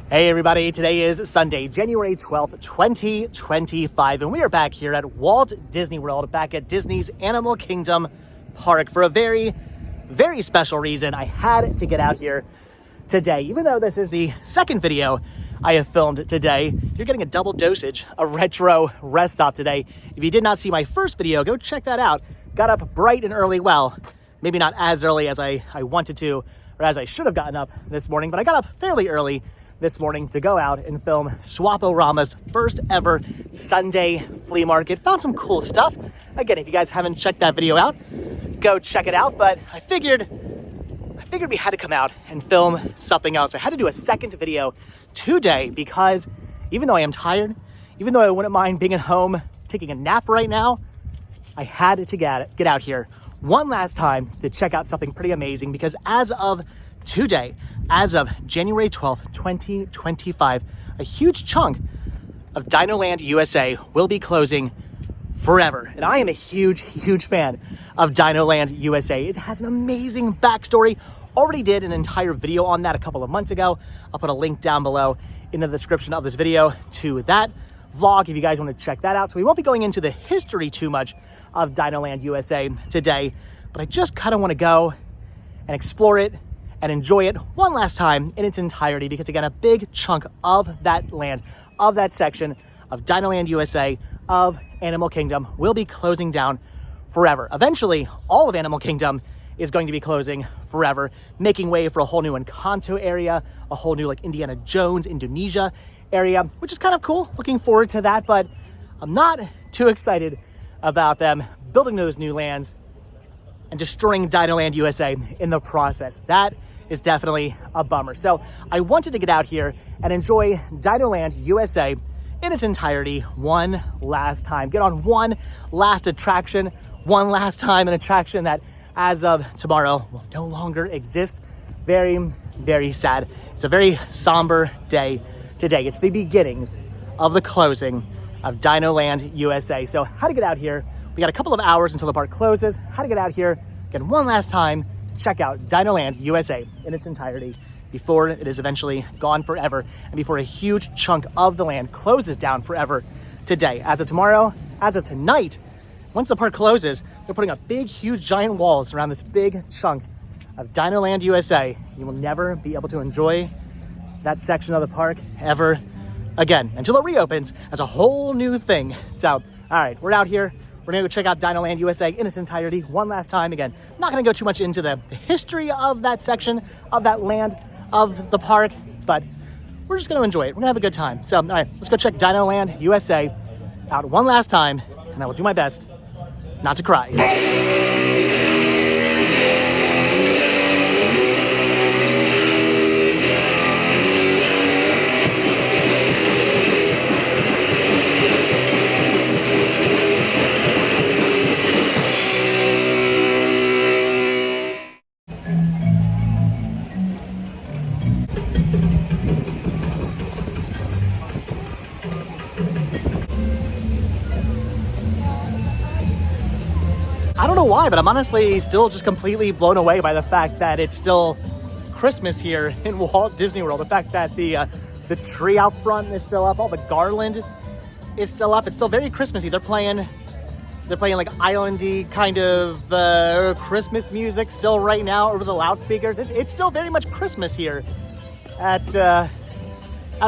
Hey everybody, today is Sunday, January 12th, 2025, and we are back here at Walt Disney World, back at Disney's Animal Kingdom Park for a very, very special reason. I had to get out here today. Even though this is the second video I have filmed today, you're getting a double dosage, a retro rest stop today. If you did not see my first video, go check that out. Got up bright and early, well, maybe not as early as I wanted to, or as I should have gotten up this morning, but I got up fairly early this morning to go out and film Swap-O-Rama's first ever Sunday flea market. Found some cool stuff. Again, if you guys haven't checked that video out, go check it out. But I figured we had to come out and film something else. I had to do a second video today because even though I am tired, even though I wouldn't mind being at home taking a nap right now, I had to get out here one last time to check out something pretty amazing, because as of today, as of January 12th, 2025, a huge chunk of Dinoland USA will be closing forever. And I am a huge, huge fan of Dinoland USA. It has an amazing backstory. Already did an entire video on that a couple of months ago. I'll put a link down below in the description of this video to that vlog if you guys want to check that out. So we won't be going into the history too much of Dinoland USA today, but I just kind of want to go and explore it and enjoy it one last time in its entirety, because again, a big chunk of that land, of that section of Dinoland USA, of Animal Kingdom, will be closing down forever. Eventually, all of Animal Kingdom is going to be closing forever, making way for a whole new Encanto area, a whole new like Indiana Jones, Indonesia area, which is kind of cool. Looking forward to that, but I'm not too excited about them building those new lands and destroying Dinoland USA in the process. That is definitely a bummer. So I wanted to get out here and enjoy Dinoland USA in its entirety one last time. Get on one last attraction, one last time, an attraction that as of tomorrow will no longer exist. Very, very sad. It's a very somber day today. It's the beginnings of the closing of Dinoland USA. So how to get out here? We got a couple of hours until the park closes. How to get out here, again, one last time, check out Dinoland USA in its entirety before it is eventually gone forever and before a huge chunk of the land closes down forever today. As of tomorrow, as of tonight, once the park closes, they're putting up big, huge, giant walls around this big chunk of Dinoland USA. You will never be able to enjoy that section of the park ever again until it reopens as a whole new thing. So, all right, we're out here. We're gonna go check out Dinoland USA in its entirety one last time. Again, not gonna go too much into the history of that section, of that land, of the park, but we're just gonna enjoy it. We're gonna have a good time. So, all right, let's go check Dinoland USA out one last time, and I will do my best not to cry. I don't know why, but I'm honestly still just completely blown away by the fact that it's still Christmas here in Walt Disney World. The fact that the tree out front is still up, all the garland is still up. It's still very Christmassy. They're playing like islandy kind of Christmas music still right now over the loudspeakers. It's still very much Christmas here at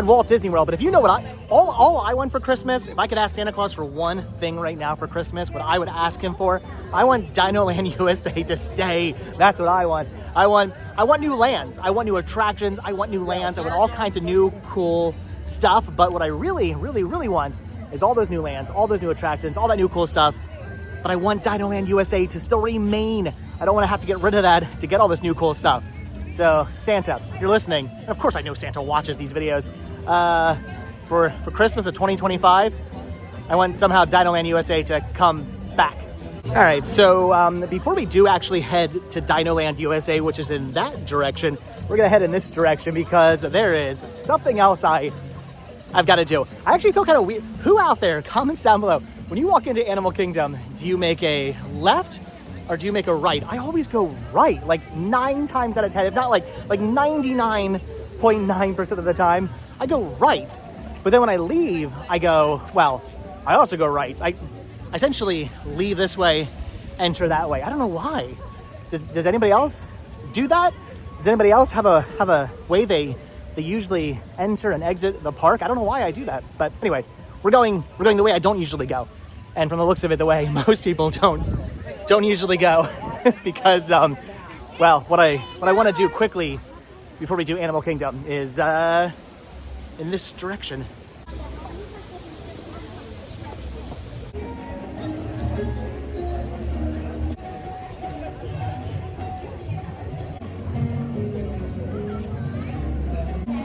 Walt Disney World. But if you know what all I want for Christmas, if I could ask Santa Claus for one thing right now for Christmas, what I would ask him for, I want Dinoland USA to stay. That's what I want. I want new lands. I want new attractions. I want new lands. I want all kinds of new cool stuff. But what I really, really, really want is all those new lands, all those new attractions, all that new cool stuff. But I want Dinoland USA to still remain. I don't want to have to get rid of that to get all this new cool stuff. So Santa, if you're listening, and of course I know Santa watches these videos, for Christmas of 2025, I want somehow Dinoland USA to come back. All right, so before we do actually head to Dinoland USA, which is in that direction, we're gonna head in this direction because there is something else I've got to do. I actually feel kind of weird. Who out there, comments down below, when you walk into Animal Kingdom, do you make a left or do you make a right? I always go right, like 9 times out of 10, if not like 99.9% of the time. I go right, but then when I leave, I go, well, I also go right. I essentially leave this way, enter that way. I don't know why. Does anybody else do that? Does anybody else have a way they usually enter and exit the park? I don't know why I do that, but anyway, we're going the way I don't usually go, and from the looks of it, the way most people don't usually go, because well, what I want to do quickly before we do Animal Kingdom is in this direction.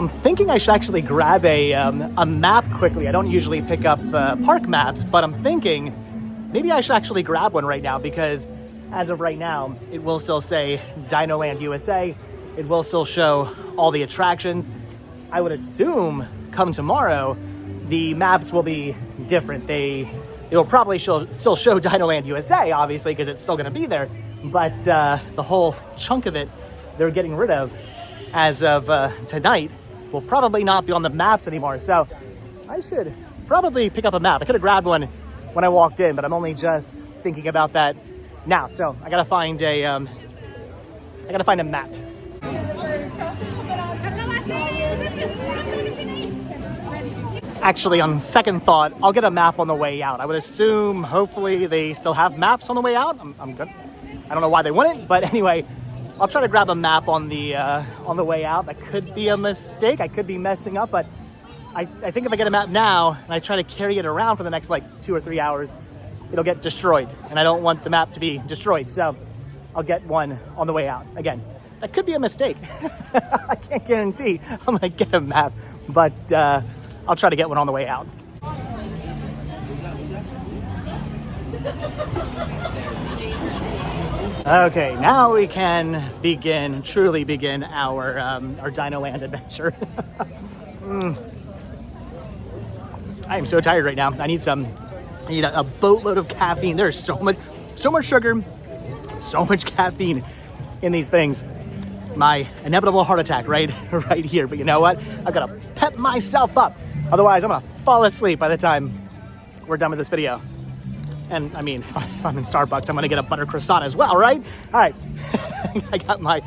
I'm thinking I should actually grab a map quickly. I don't usually pick up park maps, but I'm thinking maybe I should actually grab one right now, because as of right now, it will still say Dinoland USA. It will still show all the attractions. I would assume come tomorrow, the maps will be different. They will probably still show Dinoland USA, obviously, because it's still going to be there. But the whole chunk of it they're getting rid of as of tonight will probably not be on the maps anymore. So I should probably pick up a map. I could have grabbed one when I walked in, but I'm only just thinking about that now. So I gotta find a map. Actually, on second thought, I'll get a map on the way out. I would assume, hopefully, they still have maps on the way out. I'm good. I don't know why they wouldn't, but anyway, I'll try to grab a map on the way out. That could be a mistake. I could be messing up, but I think if I get a map now and I try to carry it around for the next like 2 or 3 hours, it'll get destroyed, and I don't want the map to be destroyed. So I'll get one on the way out. Again, that could be a mistake. I can't guarantee I'm gonna get a map, but I'll try to get one on the way out. Okay, now we can truly begin our Dinoland adventure. I am so tired right now. I need a boatload of caffeine. There's so much sugar, so much caffeine in these things. My inevitable heart attack right here. But you know what? I've got to pep myself up. Otherwise, I'm gonna fall asleep by the time we're done with this video. And I mean, if I'm in Starbucks, I'm gonna get a butter croissant as well, right? All right, I got my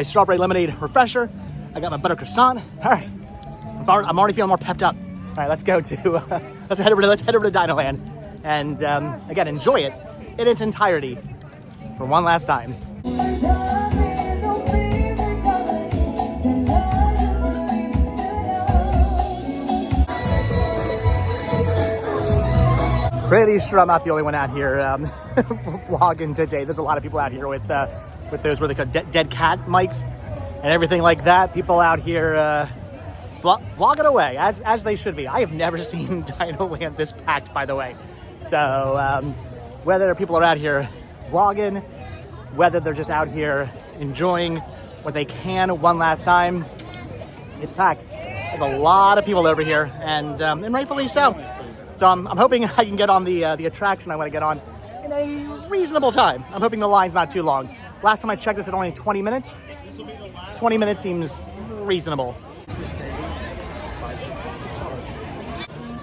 strawberry lemonade refresher. I got my butter croissant. All right, I'm already feeling more pepped up. All right, let's go to let's head over to Dinoland, and again, enjoy it in its entirety for one last time. Pretty sure I'm not the only one out here vlogging today. There's a lot of people out here with those, what they call dead cat mics and everything like that. People out here vlogging away, as they should be. I have never seen Dinoland this packed, by the way. So whether people are out here vlogging, whether they're just out here enjoying what they can one last time, it's packed. There's a lot of people over here, and rightfully so. So I'm hoping I can get on the attraction I want to get on in a reasonable time. I'm hoping the line's not too long. Last time I checked, this at only 20 minutes. 20 minutes seems reasonable.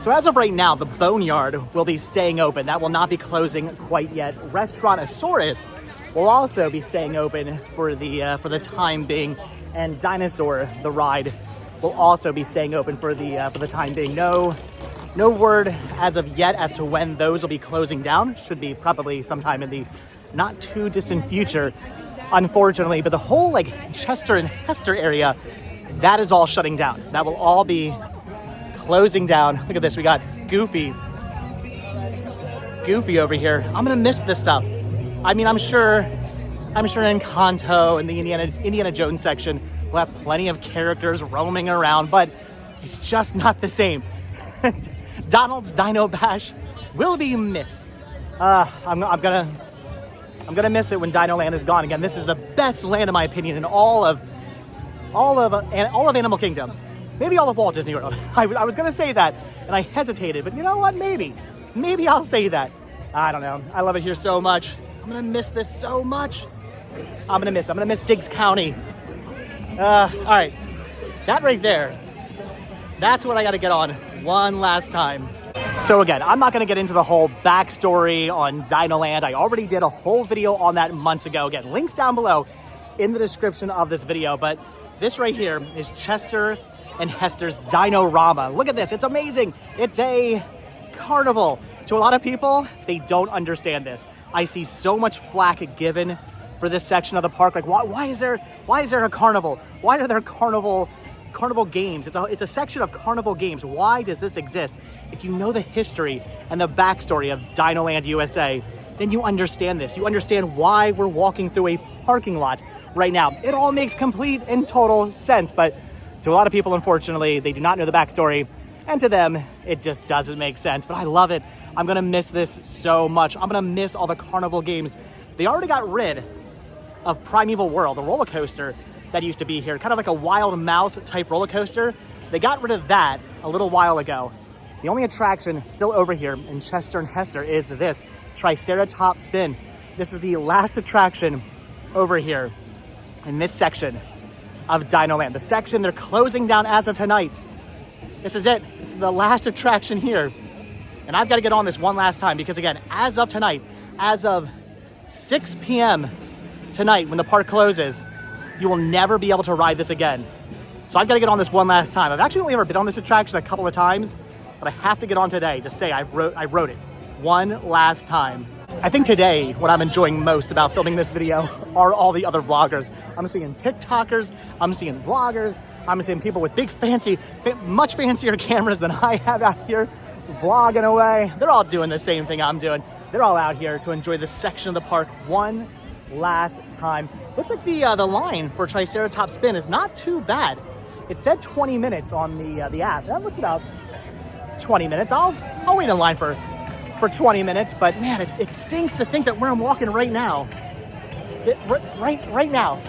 So as of right now, the Boneyard will be staying open. That will not be closing quite yet. Restaurantosaurus will also be staying open for the time being, and Dinosaur, the ride, will also be staying open for the time being. No word as of yet as to when those will be closing down. Should be probably sometime in the not too distant future, unfortunately. But the whole like Chester and Hester area, that is all shutting down. That will all be closing down. Look at this, we got Goofy over here. I'm gonna miss this stuff. I mean, I'm sure Encanto and the Indiana Jones section will have plenty of characters roaming around, but it's just not the same. Donald's Dino Bash will be missed. I'm gonna miss it when Dinoland is gone again. This is the best land, in my opinion, in all of Animal Kingdom. Maybe all of Walt Disney World. I was gonna say that, and I hesitated, but you know what? Maybe I'll say that. I don't know. I love it here so much. I'm gonna miss this so much. I'm gonna miss Diggs County. All right, that right there That's what I gotta get on one last time. So again, I'm not gonna get into the whole backstory on Dinoland. I already did a whole video on that months ago. Again, links down below in the description of this video, but this right here is Chester and Hester's Dino-Rama. Look at this, it's amazing. It's a carnival. To a lot of people, they don't understand this. I see so much flack given for this section of the park. Like, why is there a carnival? Why are there carnival games? It's a section of carnival games. Why does this exist? If you know the history and the backstory of Dinoland USA, then you understand this. You understand why we're walking through a parking lot right now. It all makes complete and total sense, but to a lot of people, unfortunately, they do not know the backstory, and to them, it just doesn't make sense. But I love it. I'm gonna miss this so much. I'm gonna miss all the carnival games. They already got rid of Primeval World, the roller coaster that used to be here, kind of like a wild mouse type roller coaster. They got rid of that a little while ago. The only attraction still over here in Chester and Hester is this TriceraTop Spin. This is the last attraction over here in this section of Dinoland. The section they're closing down as of tonight. This is it. This is the last attraction here. And I've got to get on this one last time because again, as of tonight, as of 6 p.m. tonight when the park closes, you will never be able to ride this again. So I've got to get on this one last time. I've actually only ever been on this attraction a couple of times, but I have to get on today to say I wrote it one last time. I think today, what I'm enjoying most about filming this video are all the other vloggers. I'm seeing TikTokers, I'm seeing vloggers, I'm seeing people with big much fancier cameras than I have out here vlogging away. They're all doing the same thing I'm doing. They're all out here to enjoy this section of the park one last time. Looks like the line for TriceraTop Spin is not too bad. It said 20 minutes on the app. That looks about 20 minutes. I'll wait in line for 20 minutes, but man, it stinks to think that where I'm walking right now, right now,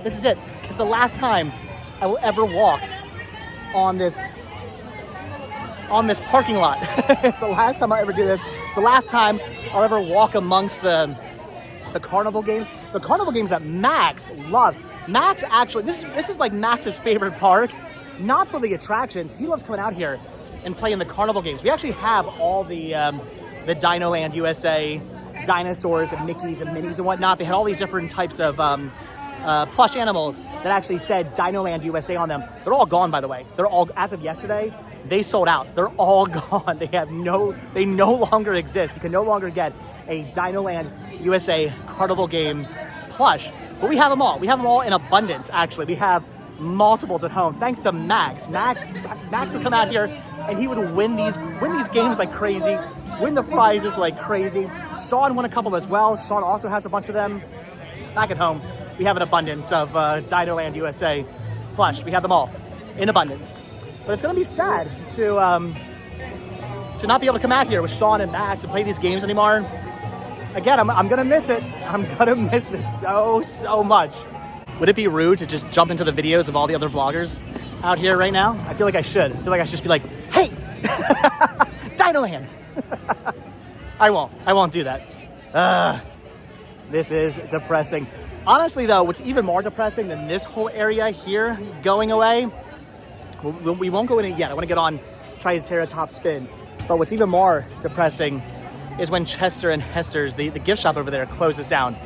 this is it. It's the last time I will ever walk on this parking lot. It's the last time I'll ever do this. It's the last time I'll ever walk amongst the carnival games. The carnival games that Max loves. Max actually, this is like Max's favorite park, not for the attractions. He loves coming out here and playing the carnival games. We actually have all the Dinoland USA dinosaurs and Mickeys and Minnies and whatnot. They had all these different types of plush animals that actually said Dinoland USA on them. They're all gone, by the way. They're all, as of yesterday, they sold out. They're all gone. They no longer exist. You can no longer get a Dinoland USA carnival game plush, but we have them all. We have them all in abundance, actually. We have multiples at home, thanks to Max. Max would come out here and he would win these games like crazy, win the prizes like crazy. Sean won a couple as well. Sean also has a bunch of them. Back at home, we have an abundance of Dinoland USA plush. We have them all in abundance. But it's gonna be sad to not be able to come out here with Sean and Max and play these games anymore. Again, I'm gonna miss it. I'm gonna miss this so much. Would it be rude to just jump into the videos of all the other vloggers out here right now? I feel like I should. I feel like I should just be like, hey, Dinoland. I won't do that. This is depressing. Honestly though, what's even more depressing than this whole area here going away, we won't go in it yet. I wanna get on TriceraTop Spin. But what's even more depressing is when Chester and Hester's, the gift shop over there, closes down.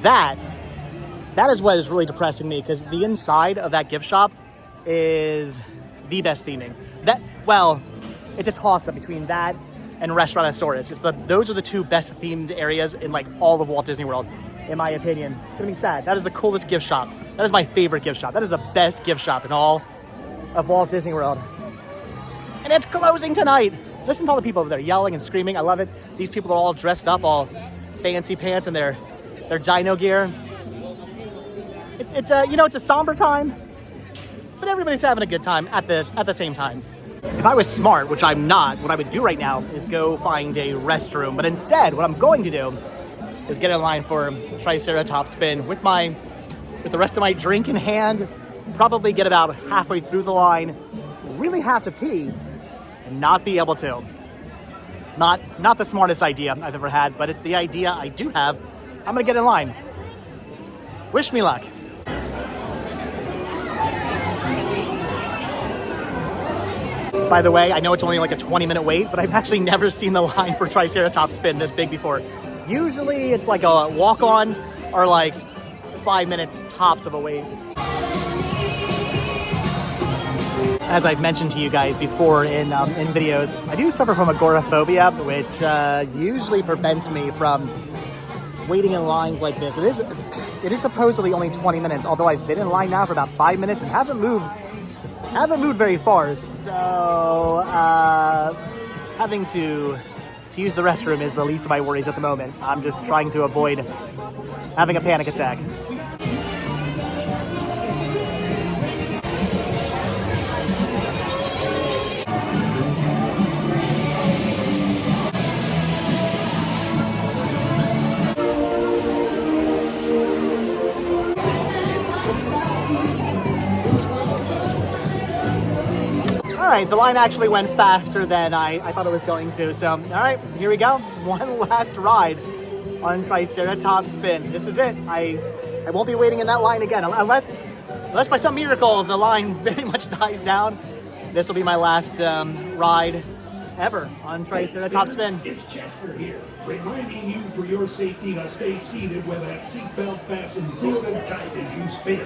That is what is really depressing me, because the inside of that gift shop is the best theming. It's a toss-up between that and Restaurantosaurus. Those are the two best themed areas in like all of Walt Disney World, in my opinion. It's gonna be sad. That is the coolest gift shop. That is my favorite gift shop. That is the best gift shop in all of Walt Disney World. And it's closing tonight. Listen to all the people over there yelling and screaming. I love it. These people are all dressed up, all fancy pants in their dino gear. It's a somber time, but everybody's having a good time at the same time. If I was smart, which I'm not, what I would do right now is go find a restroom. But instead, what I'm going to do is get in line for TriceraTop Spin with the rest of my drink in hand, probably get about halfway through the line, really have to pee, and not be able to. Not the smartest idea I've ever had, but it's the idea I do have. I'm gonna get in line. Wish me luck. By the way, I know it's only like a 20-minute wait, but I've actually never seen the line for TriceraTop Spin this big before. Usually it's like a walk-on or like 5 minutes tops of a wait. As I've mentioned to you guys before in videos, I do suffer from agoraphobia, which usually prevents me from waiting in lines like this. It is supposedly only 20 minutes, although I've been in line now for about 5 minutes and haven't moved very far. So having to use the restroom is the least of my worries at the moment. I'm just trying to avoid having a panic attack. All right, the line actually went faster than I thought it was going to. So, all right, here we go. One last ride on TriceraTop Spin. This is it. I won't be waiting in that line again, unless by some miracle the line very much dies down. This will be my last ride ever on TriceraTop Spin. It's Hester here, reminding you for your safety to stay seated with that seatbelt fastened good and tight as you spin.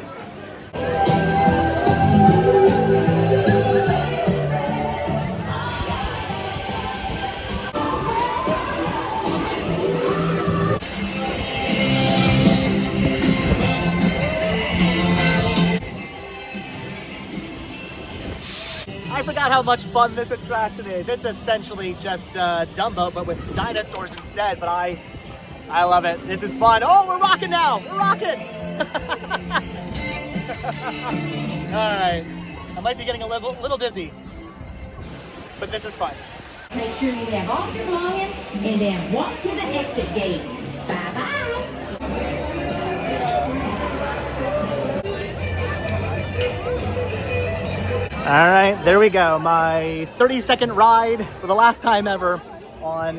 I forgot how much fun this attraction is. It's essentially just Dumbo, but with dinosaurs instead. But I love it. This is fun. Oh, we're rocking now. We're rocking. All right. I might be getting a little dizzy, but this is fun. Make sure you have all your belongings and then walk to the exit gate. Bye-bye. All right, there we go. My 30-second ride for the last time ever on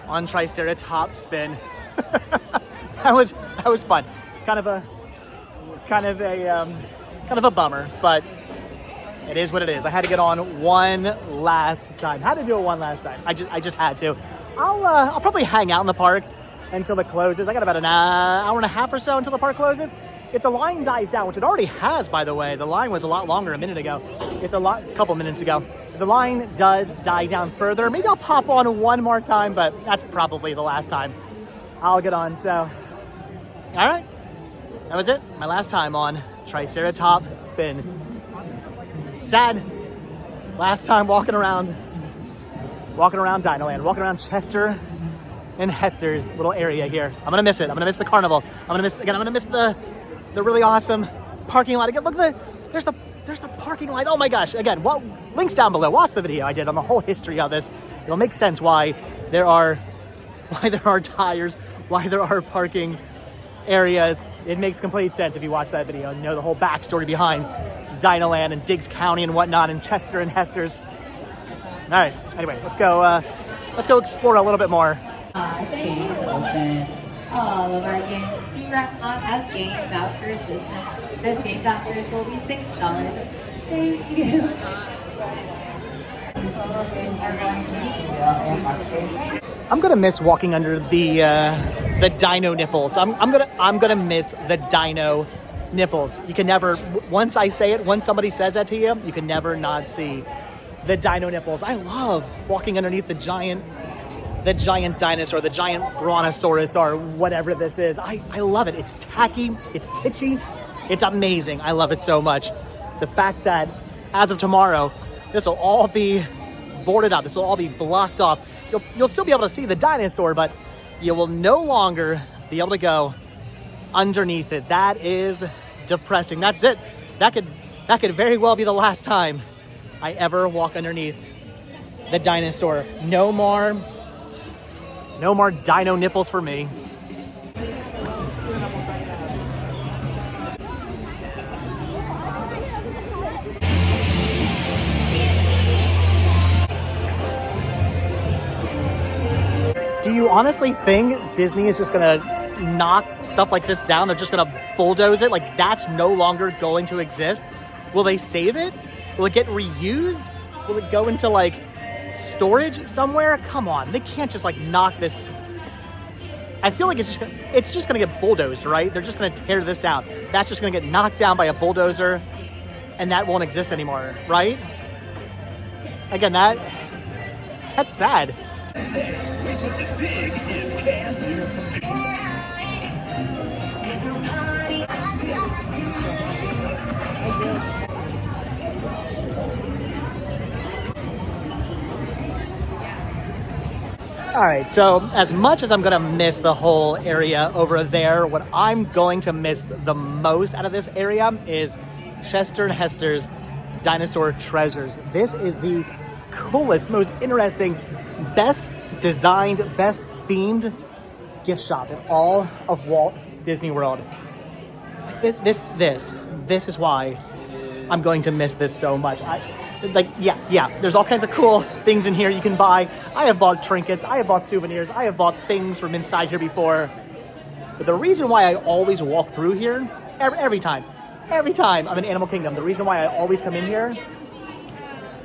TriceraTop Spin. that was fun. Kind of a bummer, but it is what it is. I had to get on one last time. Had to do it one last time. I just had to. I'll probably hang out in the park until it closes. I got about an hour and a half or so until the park closes. If the line dies down, which it already has, by the way, the line was a lot longer a minute ago. Couple minutes ago. If the line does die down further, maybe I'll pop on one more time, but that's probably the last time I'll get on. So, all right, that was it. My last time on TriceraTop Spin. Sad. Last time walking around Dinoland, walking around Chester and Hester's little area here. I'm gonna miss it. I'm gonna miss the carnival. I'm gonna miss the really awesome parking lot. Again, look at there's the parking lot. Oh my gosh. Again, links down below. Watch the video I did on the whole history of this. It'll make sense why there are tires, why there are parking areas. It makes complete sense if you watch that video and know the whole backstory behind Dinoland and Diggs County and whatnot, and Chester and Hester's. All right, anyway, let's go explore a little bit more. Games open. All of our games do not have game voucher system. Those game vouchers will be $6. Thank you. I'm gonna miss walking under the dino nipples. I'm gonna miss the dino nipples. You can never, once I say it, once somebody says that to you, you can never not see the dino nipples. I love walking underneath the giant dinosaur, the giant brontosaurus, or whatever this is. I love it. It's tacky, it's kitschy, it's amazing. I love it so much. The fact that as of tomorrow, this will all be boarded up. This will all be blocked off. You'll still be able to see the dinosaur, but you will no longer be able to go underneath it. That is depressing. That's it. That could very well be the last time I ever walk underneath the dinosaur. No more dino nipples for me. Do you honestly think Disney is just gonna knock stuff like this down? They're just gonna bulldoze it? Like, that's no longer going to exist? Will they save it? Will it get reused? Will it go into like storage somewhere? Come on, they can't just like knock this. I feel like it's just gonna get bulldozed, right? They're just gonna tear this down. That's just gonna get knocked down by a bulldozer, and that won't exist anymore, right? Again, that's sad. All right, so as much as I'm gonna miss the whole area over there, what I'm going to miss the most out of this area is Chester and Hester's Dinosaur Treasures. This is the coolest, most interesting, best designed, best themed gift shop in all of Walt Disney World. This is why I'm going to miss this so much. There's all kinds of cool things in here you can buy. I have bought trinkets, I have bought souvenirs, I have bought things from inside here before. But the reason why I always walk through here, every time I'm in Animal Kingdom, the reason why I always come in here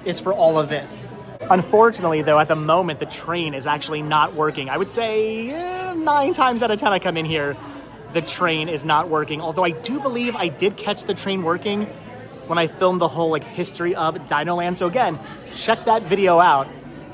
is for all of this. Unfortunately, though, at the moment, the train is actually not working. I would say 9 times out of 10 I come in here, the train is not working. Although I do believe I did catch the train working when I filmed the whole history of Dinoland. So again, check that video out.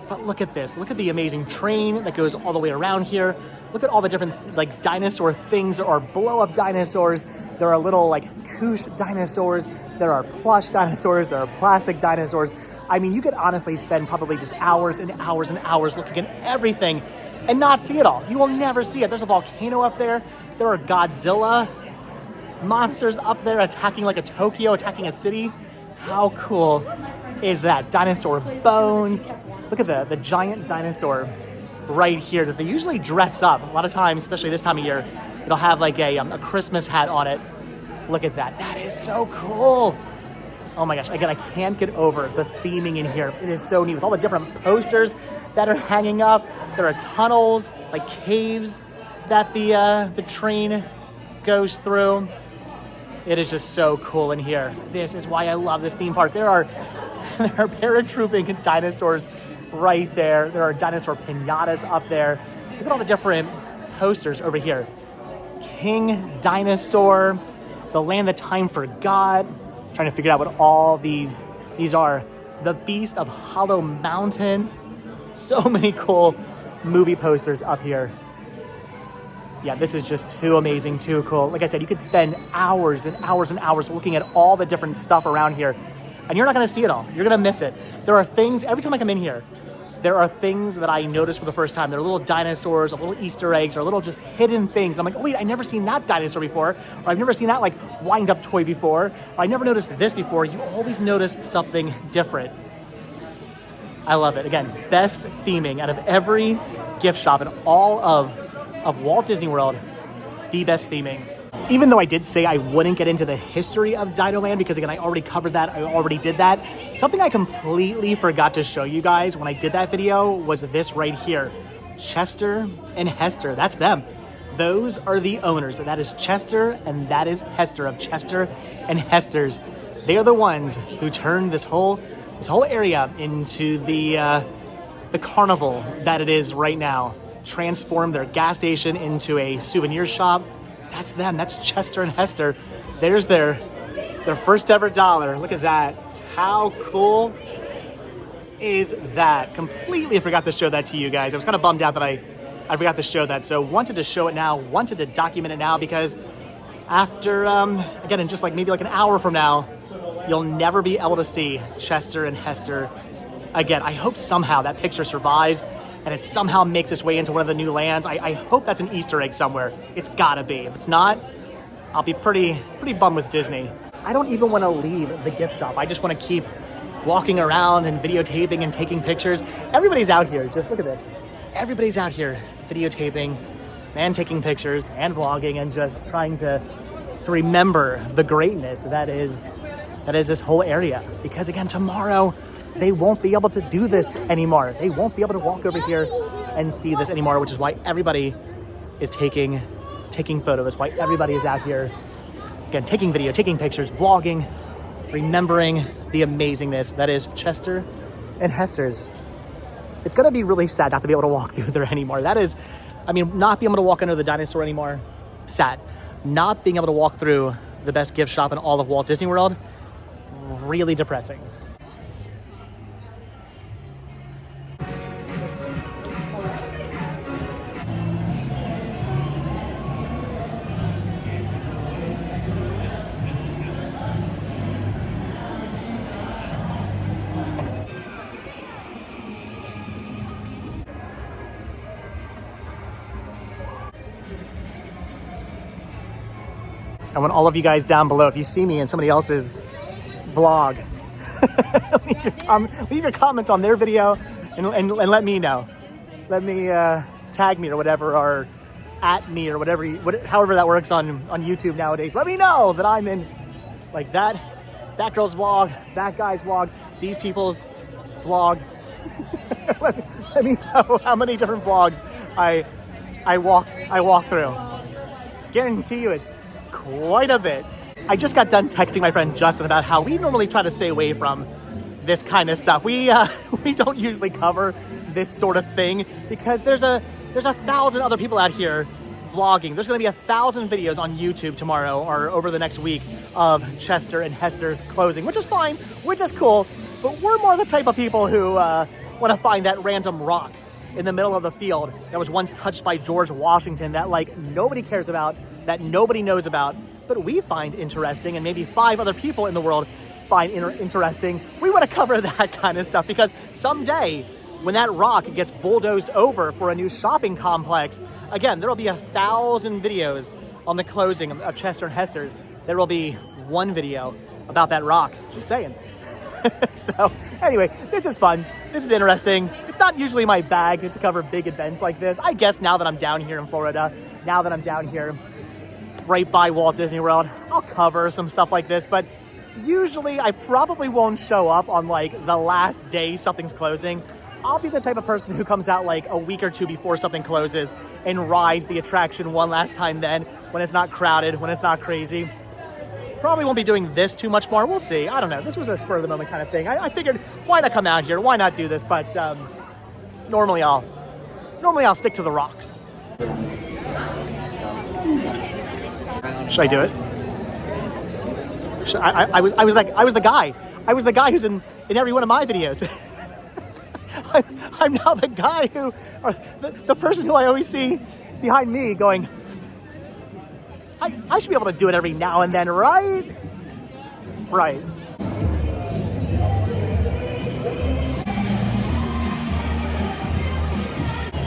But look at this. Look at the amazing train that goes all the way around here. Look at all the different dinosaur things. There are blow-up dinosaurs. There are little koosh dinosaurs. There are plush dinosaurs. There are plastic dinosaurs. I mean, you could honestly spend probably just hours and hours and hours looking at everything and not see it all. You will never see it. There's a volcano up there. There are Godzilla monsters up there attacking a Tokyo, attacking a city. How cool is that? Dinosaur bones. Look at the giant dinosaur right here that they usually dress up. A lot of times, especially this time of year, it'll have a Christmas hat on it. Look at that. That is so cool. Oh my gosh, again, I can't get over the theming in here. It is so neat with all the different posters that are hanging up. There are tunnels, caves that the train goes through. It is just so cool in here. This is why I love this theme park. There are paratrooping dinosaurs right there. There are dinosaur piñatas up there. Look at all the different posters over here. King Dinosaur, The Land That Time Forgot. Trying to figure out what all these are. The Beast of Hollow Mountain. So many cool movie posters up here. Yeah, this is just too amazing, too cool. Like I said, you could spend hours and hours and hours looking at all the different stuff around here, and you're not gonna see it all. You're gonna miss it. There are things, every time I come in here, there are things that I notice for the first time. There are little dinosaurs, or little Easter eggs, or little just hidden things. And I'm like, oh wait, I've never seen that dinosaur before, or I've never seen that wind-up toy before, or I never noticed this before. You always notice something different. I love it. Again, best theming out of every gift shop in all of Walt Disney World, the best theming. Even though I did say I wouldn't get into the history of Dinoland, because again, I already covered that, I already did that. Something I completely forgot to show you guys when I did that video was this right here. Chester and Hester, that's them. Those are the owners. That is Chester and that is Hester of Chester and Hester's. They are the ones who turned this whole area into the carnival that it is right now. Transformed their gas station into a souvenir shop. That's them. That's Chester and Hester. There's their first ever dollar. Look at that. How cool is that? Completely forgot to show that to you guys. I was kind of bummed out that I forgot to show that. So wanted to show it now, wanted to document it now, because after, again, in just maybe an hour from now, you'll never be able to see Chester and Hester again. I hope somehow that picture survives and it somehow makes its way into one of the new lands. I hope that's an Easter egg somewhere. It's gotta be. If it's not, I'll be pretty bummed with Disney. I don't even want to leave the gift shop. I just want to keep walking around and videotaping and taking pictures. Everybody's out here. Just look at this. Everybody's out here videotaping and taking pictures and vlogging and just trying to remember the greatness that is this whole area. Because again, tomorrow, they won't be able to do this anymore. They won't be able to walk over here and see this anymore, which is why everybody is taking photos, why everybody is out here, again, taking video, taking pictures, vlogging, remembering the amazingness that is Chester and Hester's. It's gonna be really sad not to be able to walk through there anymore. That is, I mean, not being able to walk under the dinosaur anymore, sad. Not being able to walk through the best gift shop in all of Walt Disney World, really depressing. I want all of you guys down below, if you see me in somebody else's vlog, leave your comments on their video and let me know. Let me tag me or whatever, or at me or whatever, however that works on YouTube nowadays. Let me know that I'm in like that girl's vlog, that guy's vlog, these people's vlog. let me know how many different vlogs I walk through. Guarantee you it's quite a bit. I just got done texting my friend Justin about how we normally try to stay away from this kind of stuff. We don't usually cover this sort of thing because there's a 1,000 other people out here vlogging. There's going to be 1,000 videos on YouTube tomorrow or over the next week of Chester and Hester's closing, which is fine, which is cool. But we're more the type of people who want to find that random rock in the middle of the field that was once touched by George Washington that like nobody cares about, that nobody knows about, but we find interesting and maybe 5 other people in the world find interesting. We want to cover that kind of stuff because someday when that rock gets bulldozed over for a new shopping complex, again, there will be 1,000 videos on the closing of Chester and Hester's. There will be one video about that rock, just saying. So anyway, this is fun. This is interesting. It's not usually my bag to cover big events like this. I guess now that I'm down here in Florida, now that I'm down here right by Walt Disney World, I'll cover some stuff like this, but usually I probably won't show up on like the last day something's closing. I'll be the type of person who comes out like a week or two before something closes and rides the attraction one last time then, when it's not crowded, when it's not crazy. Probably won't be doing this too much more. We'll see. I don't know. This was a spur of the moment kind of thing. I figured, why not come out here? Why not do this? But normally I'll stick to the rocks. Should I do it? I was the guy. I was the guy who's in every one of my videos. I'm now the guy who, or the person who I always see behind me going, I should be able to do it every now and then, right? Right.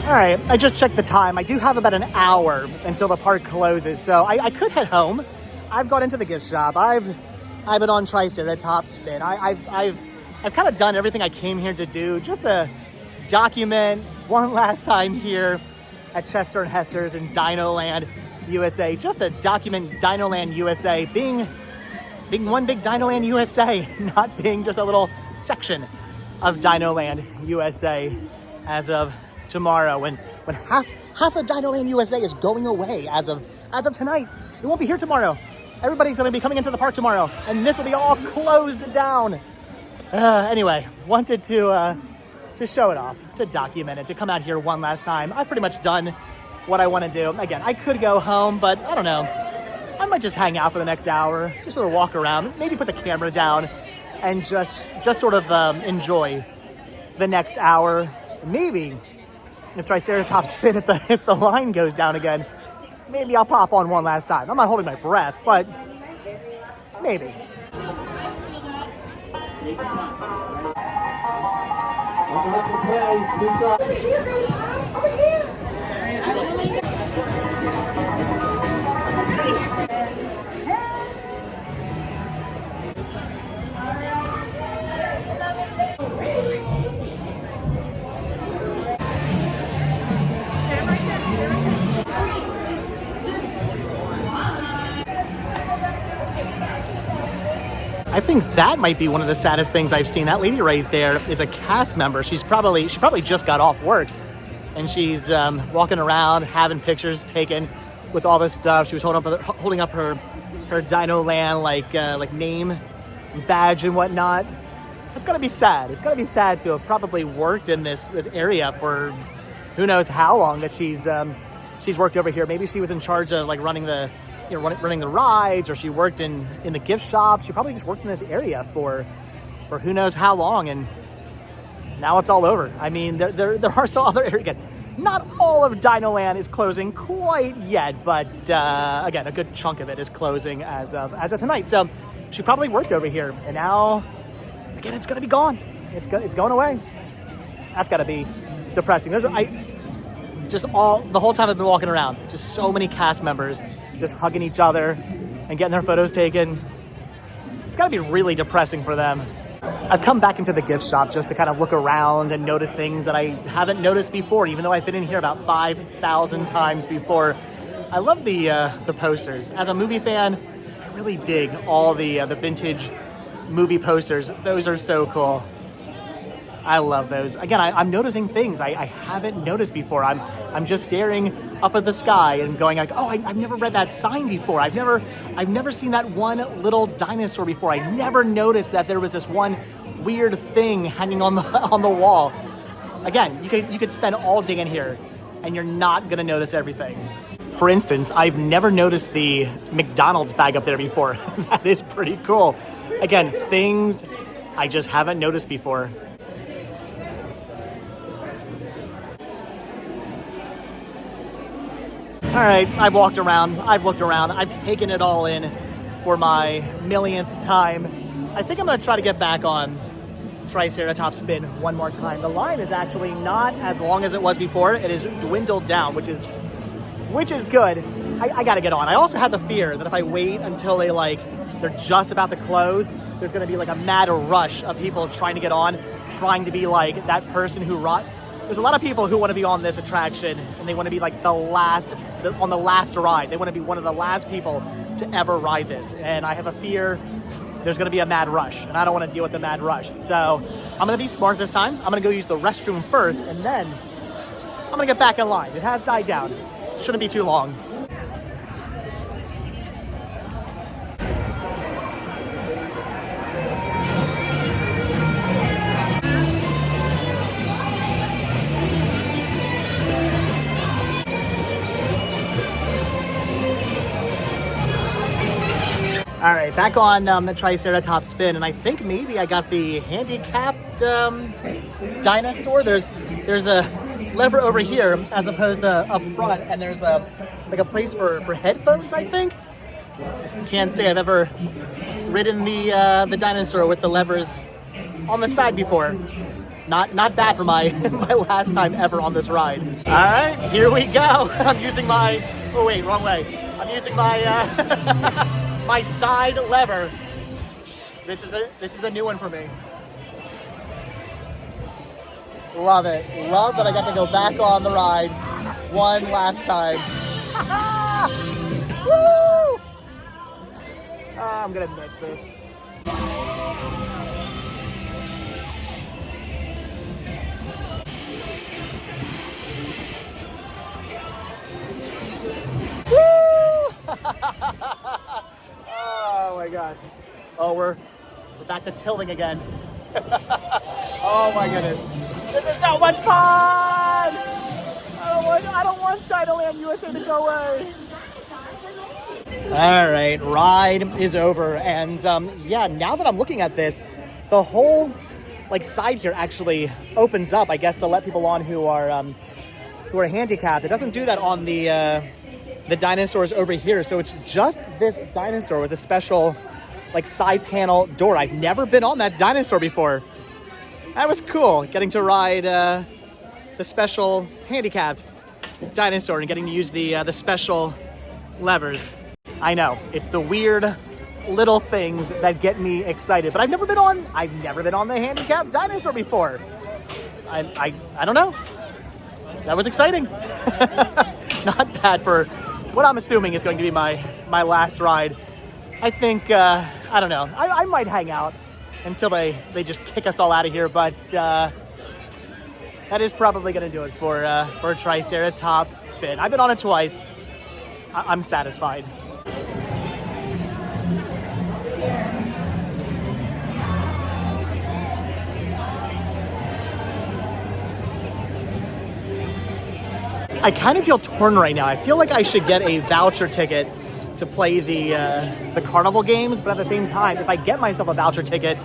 All right, I just checked the time. I do have about an hour until the park closes, so I could head home. I've gone into the gift shop. I've been on TriceraTop Spin. I've kind of done everything I came here to do, just to document one last time here at Chester and Hester's in Dinoland USA, just to document Dinoland USA being one big Dinoland USA, not being just a little section of Dinoland USA as of tomorrow, when half of Dinoland USA is going away as of tonight. It won't be here tomorrow. Everybody's going to be coming into the park tomorrow, and this will be all closed down. Anyway, wanted to show it off, to document it, to come out here one last time. I've pretty much done what I want to do. Again, I could go home, but I don't know. I might just hang out for the next hour, just sort of walk around, maybe put the camera down, and just sort of enjoy the next hour. Maybe if TriceraTop Spin, if the line goes down again, maybe I'll pop on one last time. I'm not holding my breath, but maybe. I think that might be one of the saddest things I've seen. That lady right there is a cast member. She probably just got off work, and she's walking around having pictures taken with all this stuff. She was holding up her Dinoland like name badge and whatnot. It's gonna be sad. It's gonna be sad to have probably worked in this area for who knows how long that she's worked over here. Maybe she was in charge of like running the running the rides, or she worked in the gift shop. She probably just worked in this area for who knows how long, and now it's all over. I mean, there are some other areas. Again, not all of Dinoland is closing quite yet, but again, a good chunk of it is closing as of tonight. So she probably worked over here, and now again, it's gonna be gone. It's going away. That's gotta be depressing. The whole time I've been walking around, just so many cast members just hugging each other and getting their photos taken. It's gotta be really depressing for them. I've come back into the gift shop just to kind of look around and notice things that I haven't noticed before, even though I've been in here about 5,000 times before. I love the posters. As a movie fan, I really dig all the vintage movie posters. Those are so cool. I love those. Again, I'm noticing things I haven't noticed before. I'm just staring up at the sky and going like, oh, I've never read that sign before. I've never seen that one little dinosaur before. I never noticed that there was this one weird thing hanging on the wall. Again, you could spend all day in here and you're not gonna notice everything. For instance, I've never noticed the McDonald's bag up there before. That is pretty cool. Again, things I just haven't noticed before. All right, I've walked around, I've looked around, I've taken it all in for my millionth time. I think I'm gonna try to get back on TriceraTop Spin one more time. The line is actually not as long as it was before. It is dwindled down, which is good. I gotta get on. I also have the fear that if I wait until they're just about to close, there's gonna be like a mad rush of people trying to get on, trying to be like that person who There's a lot of people who want to be on this attraction, and they want to be like on the last ride. They want to be one of the last people to ever ride this. And I have a fear there's going to be a mad rush, and I don't want to deal with the mad rush. So I'm going to be smart this time. I'm going to go use the restroom first, and then I'm going to get back in line. It has died down. Shouldn't be too long. All right, back on the TriceraTop Spin, and I think maybe I got the handicapped dinosaur. There's a lever over here as opposed to up front, and there's a place for headphones, I think. Can't say I've ever ridden the dinosaur with the levers on the side before. Not bad for my last time ever on this ride. All right, here we go. I'm using my, oh wait, wrong way. I'm using my my side lever. This is a new one for me. Love it. Love that I got to go back on the ride one last time. Woo! I'm gonna miss this. Oh my gosh. Oh, we're back to tilting again. Oh my goodness. This is so much fun! I don't want Dinoland USA to go away. All right, ride is over. And yeah, now that I'm looking at this, the whole side here actually opens up, I guess, to let people on who are handicapped. It doesn't do that on the dinosaurs over here. So it's just this dinosaur with a special side panel door. I've never been on that dinosaur before. That was cool, getting to ride the special handicapped dinosaur and getting to use the special levers. I know, it's the weird little things that get me excited, but I've never been on the handicapped dinosaur before. I don't know. That was exciting. Not bad for what I'm assuming is going to be my last ride. I think, I don't know, I might hang out until they just kick us all out of here, but that is probably going to do it for TriceraTop Spin. I've been on it twice. I'm satisfied. I kind of feel torn right now. I feel like I should get a voucher ticket to play the carnival games, but at the same time, if I get myself a voucher ticket,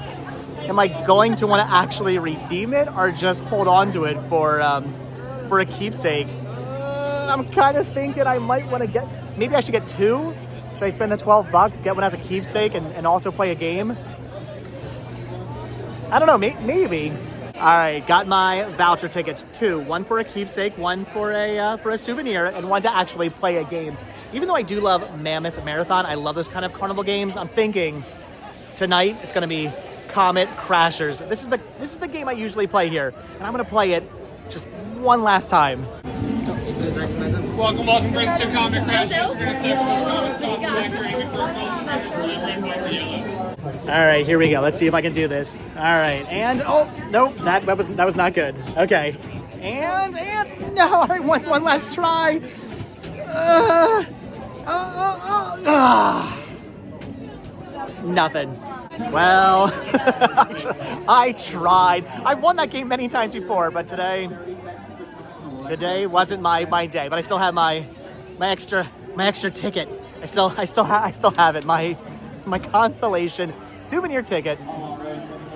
am I going to want to actually redeem it or just hold on to it for a keepsake? I'm kind of thinking I might want to get, maybe I should get two. Should I spend the $12, get one as a keepsake and also play a game? I don't know, maybe. All right, got my voucher tickets, two. One for a keepsake, one for a souvenir, and one to actually play a game. Even though I do love Mammoth Marathon, I love those kind of carnival games, I'm thinking tonight it's gonna be Comet Crashers. This is the game I usually play here, and I'm gonna play it just one last time. Welcome, friends to Comet Crashers. All right, here we go. Let's see if I can do this. All right, and oh nope, that was not good. Okay, and no, all right, one last try. Nothing. Well, I tried. I've won that game many times before, but today wasn't my day. But I still have my extra ticket. I still have it. My consolation souvenir ticket.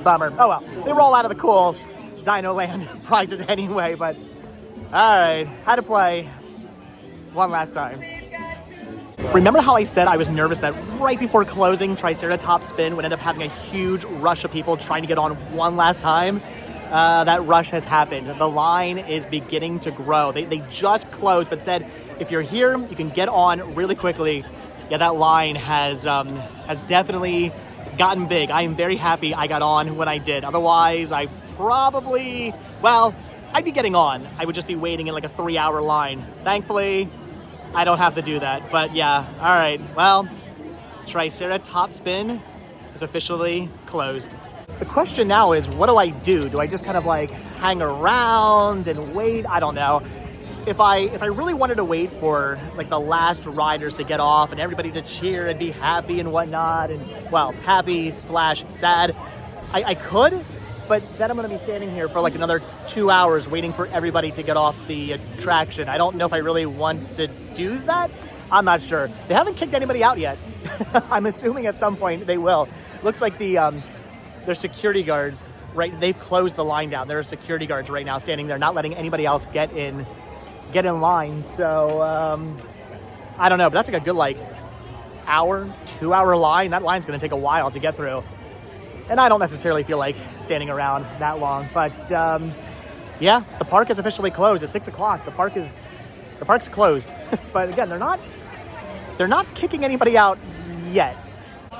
Bummer. Oh well, they were all out of the cool Dinoland prizes anyway. But all right, had to play one last time. Remember how I said I was nervous that right before closing, TriceraTop Spin would end up having a huge rush of people trying to get on one last time? That rush has happened. The line is beginning to grow. They just closed, but said if you're here, you can get on really quickly. Yeah, that line has definitely gotten big. I am very happy I got on when I did. Otherwise, I probably, well, I'd be getting on. I would just be waiting in like a 3-hour line. Thankfully, I don't have to do that, but yeah. All right, well, TriceraTop Spin is officially closed. The question now is, what do I do? Do I just kind of like hang around and wait? I don't know. If I really wanted to wait for like the last riders to get off and everybody to cheer and be happy and whatnot, and well, happy / sad, I could. But then I'm going to be standing here for like another 2 hours waiting for everybody to get off the attraction. I don't know if I really want to do that. I'm not sure. They haven't kicked anybody out yet. I'm assuming at some point they will. Looks like their security guards, right? They've closed the line down. There are security guards right now standing there, not letting anybody else get in line. So I don't know, but that's like a good like 2-hour line. That line's going to take a while to get through. And I don't necessarily feel like standing around that long, but yeah, the park is officially closed at 6 o'clock. The park's closed, but again, they're not kicking anybody out yet.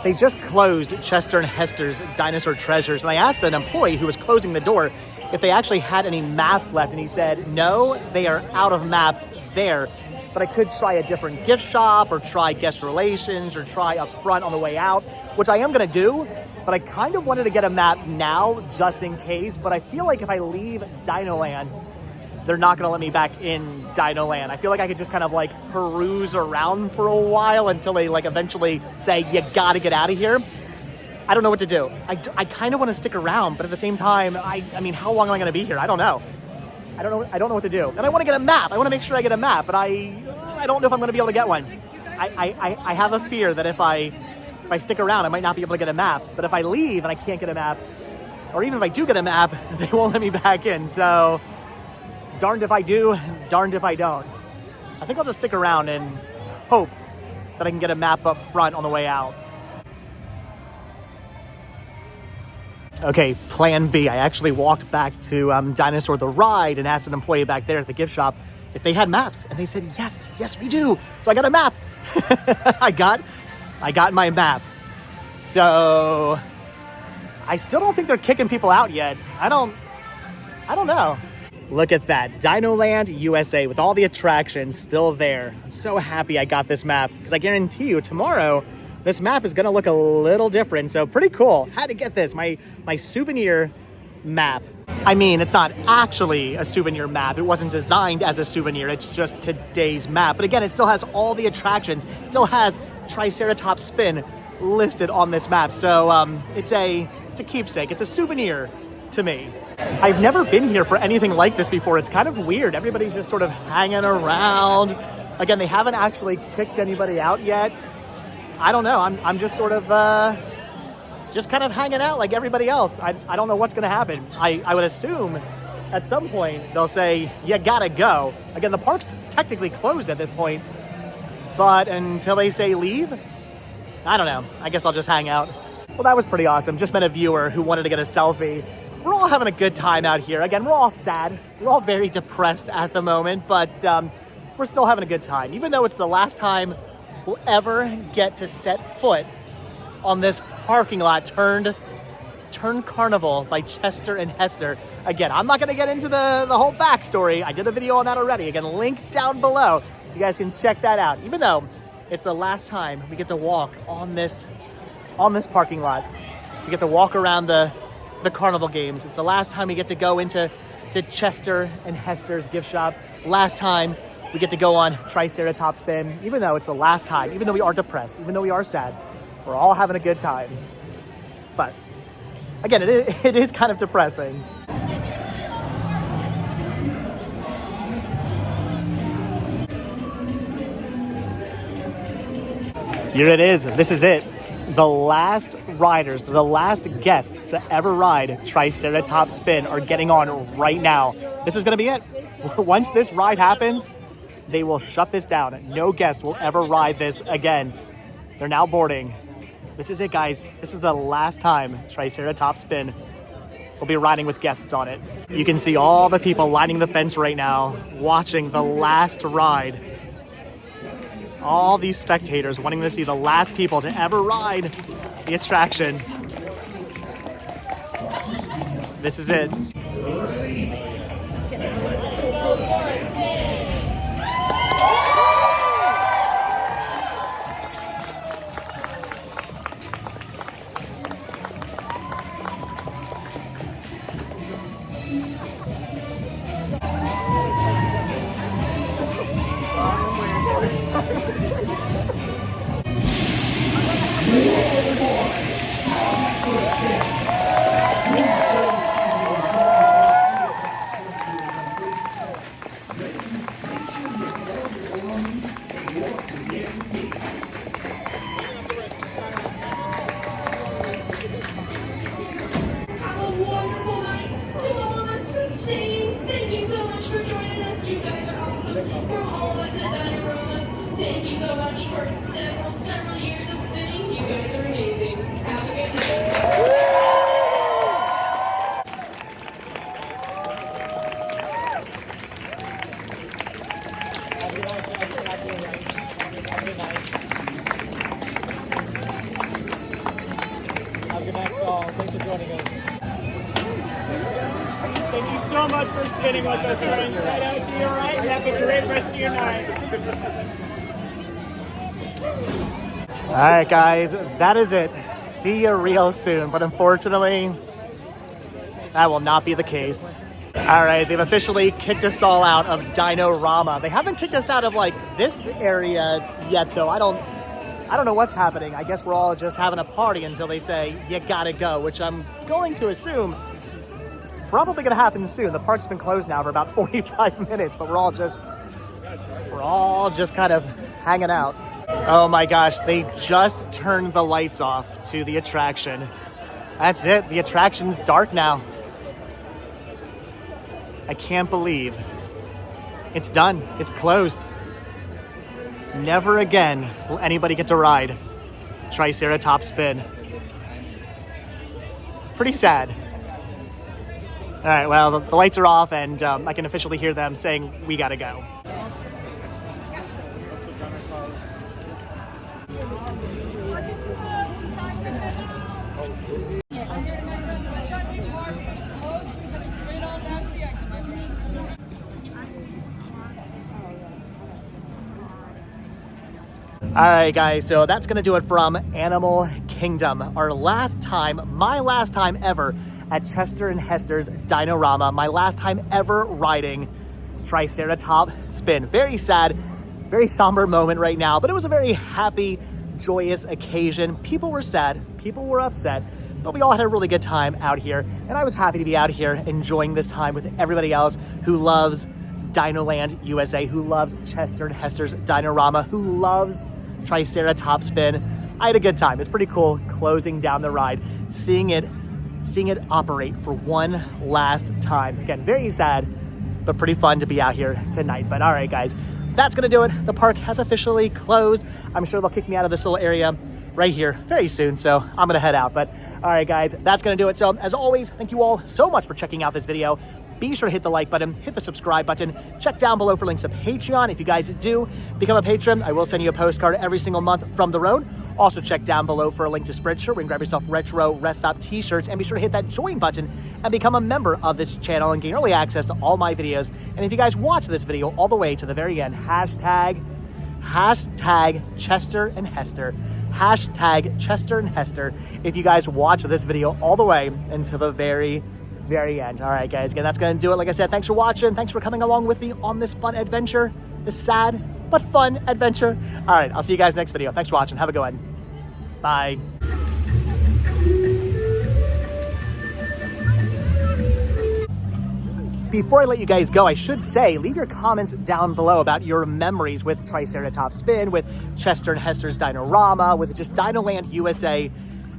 They just closed Hester and Hester's Dinosaur Treasures, and I asked an employee who was closing the door if they actually had any maps left, and he said no, they are out of maps there. But I could try a different gift shop or try guest relations or try up front on the way out, which I am going to do. But I kind of wanted to get a map now just in case. But I feel like if I leave Dinoland, they're not going to let me back in Dinoland. I feel like I could just kind of like peruse around for a while until they like eventually say, you got to get out of here. I don't know what to do. I kind of want to stick around, but at the same time, I mean, how long am I going to be here? I don't know. I don't know what to do. And I want to get a map. I want to make sure I get a map, but I don't know if I'm going to be able to get one. I have a fear that if I stick around, I might not be able to get a map. But if I leave and I can't get a map, or even if I do get a map, they won't let me back in. So darned if I do, darned if I don't. I think I'll just stick around and hope that I can get a map up front on the way out. Okay, plan B. I actually walked back to Dinosaur the Ride and asked an employee back there at the gift shop if they had maps. And they said, yes, we do. So I got a map. I got my map. So I still don't think they're kicking people out yet. I don't know. Look at that. Dinoland USA with all the attractions still there. I'm so happy I got this map because I guarantee you tomorrow this map is going to look a little different. So pretty cool. Had to get this. My souvenir map. I mean, it's not actually a souvenir map. It wasn't designed as a souvenir. It's just today's map. But again, it still has all the attractions. Still has TriceraTop Spin listed on this map. So it's a keepsake. It's a souvenir to me. I've never been here for anything like this before. It's kind of weird. Everybody's just sort of hanging around. Again, they haven't actually kicked anybody out yet. I don't know. I'm just sort of just kind of hanging out like everybody else. I don't know what's going to happen. I would assume at some point they'll say, you gotta go. Again, the park's technically closed at this point, but until they say leave, I don't know. I guess I'll just hang out. Well, that was pretty awesome. Just met a viewer who wanted to get a selfie. We're all having a good time out here. Again, we're all sad. We're all very depressed at the moment, but we're still having a good time. Even though it's the last time we'll ever get to set foot on this parking lot turned carnival by Chester and Hester. Again, I'm not going to get into the whole backstory. I did a video on that already. Again, link down below. You guys can check that out. Even though it's the last time we get to walk on this parking lot. We get to walk around the carnival games. It's the last time we get to go into Chester and Hester's gift shop. Last time we get to go on TriceraTop Spin. Even though it's the last time, even though we are depressed, even though we are sad, we're all having a good time. But again, it is kind of depressing. Here it is. This is it. The last riders, the last guests to ever ride TriceraTop Spin are getting on right now. This is going to be it. Once this ride happens, they will shut this down. No guest will ever ride this again. They're now boarding. This is it, guys. This is the last time TriceraTop Spin will be riding with guests on it. You can see all the people lining the fence right now, watching the last ride. All these spectators wanting to see the last people to ever ride the attraction. This is it. Thank you so much for joining us. You guys are awesome. From all of us at Dino-Rama, thank you so much for several years of spinning. You guys are amazing. Have a good night. Have a good night, y'all. Thanks for joining us. Thank you so much for spinning with us, friends. Right out to you, all right? Have a great rest of your night. All right, guys, that is it. See you real soon. But unfortunately, that will not be the case. All right, they've officially kicked us all out of Dino-Rama. They haven't kicked us out of like this area yet, though. I don't know what's happening. I guess we're all just having a party until they say you gotta go, which I'm going to assume it's probably gonna happen soon. The park's been closed now for about 45 minutes, but we're all just kind of hanging out. Oh my gosh, they just turned the lights off to the attraction. That's it, the attraction's dark now. I can't believe it's done, it's closed. Never again will anybody get to ride TriceraTop Spin. Pretty sad. All right, well, the lights are off and I can officially hear them saying, we gotta go. All right, guys, so that's going to do it from Animal Kingdom. My last time ever at Chester and Hester's Dino-Rama. My last time ever riding TriceraTop Spin. Very sad, very somber moment right now, but it was a very happy, joyous occasion. People were sad, people were upset, but we all had a really good time out here, and I was happy to be out here enjoying this time with everybody else who loves Dinoland USA, who loves Chester and Hester's Dino-Rama, who loves TriceraTop Spin. I had a good time. It's pretty cool closing down the ride, seeing it operate for one last time. Again, very sad, but pretty fun to be out here tonight. But all right, guys, that's gonna do it. The park has officially closed. I'm sure they'll kick me out of this little area right here very soon, so I'm gonna head out. But all right, guys, that's gonna do it. So as always, thank you all so much for checking out this video. Be sure to hit the like button, hit the subscribe button, check down below for links to Patreon. If you guys do become a patron, I will send you a postcard every single month from the road. Also check down below for a link to Spreadshirt where you can grab yourself retro Rest Stop t-shirts, and be sure to hit that join button and become a member of this channel and gain early access to all my videos. And if you guys watch this video all the way to the very end, hashtag Chester and Hester. Hashtag Chester and Hester if you guys watch this video all the way until the very end. All right, guys, again, that's going to do it. Like I said, thanks for watching. Thanks for coming along with me on this fun adventure, this sad but fun adventure. All right, I'll see you guys next video. Thanks for watching. Have a good one. Bye. Before I let you guys go, I should say, leave your comments down below about your memories with TriceraTop Spin, with Chester and Hester's Dino-Rama, with just Dinoland USA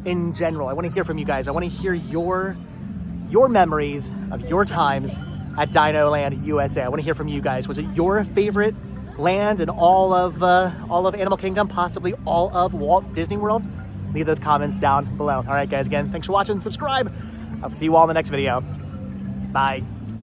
in general. I want to hear from you guys. I want to hear your memories of your times at Dinoland USA. I want to hear from you guys. Was it your favorite land in all of Animal Kingdom, possibly all of Walt Disney World? Leave those comments down below. All right, guys, again, thanks for watching. Subscribe. I'll see you all in the next video. Bye.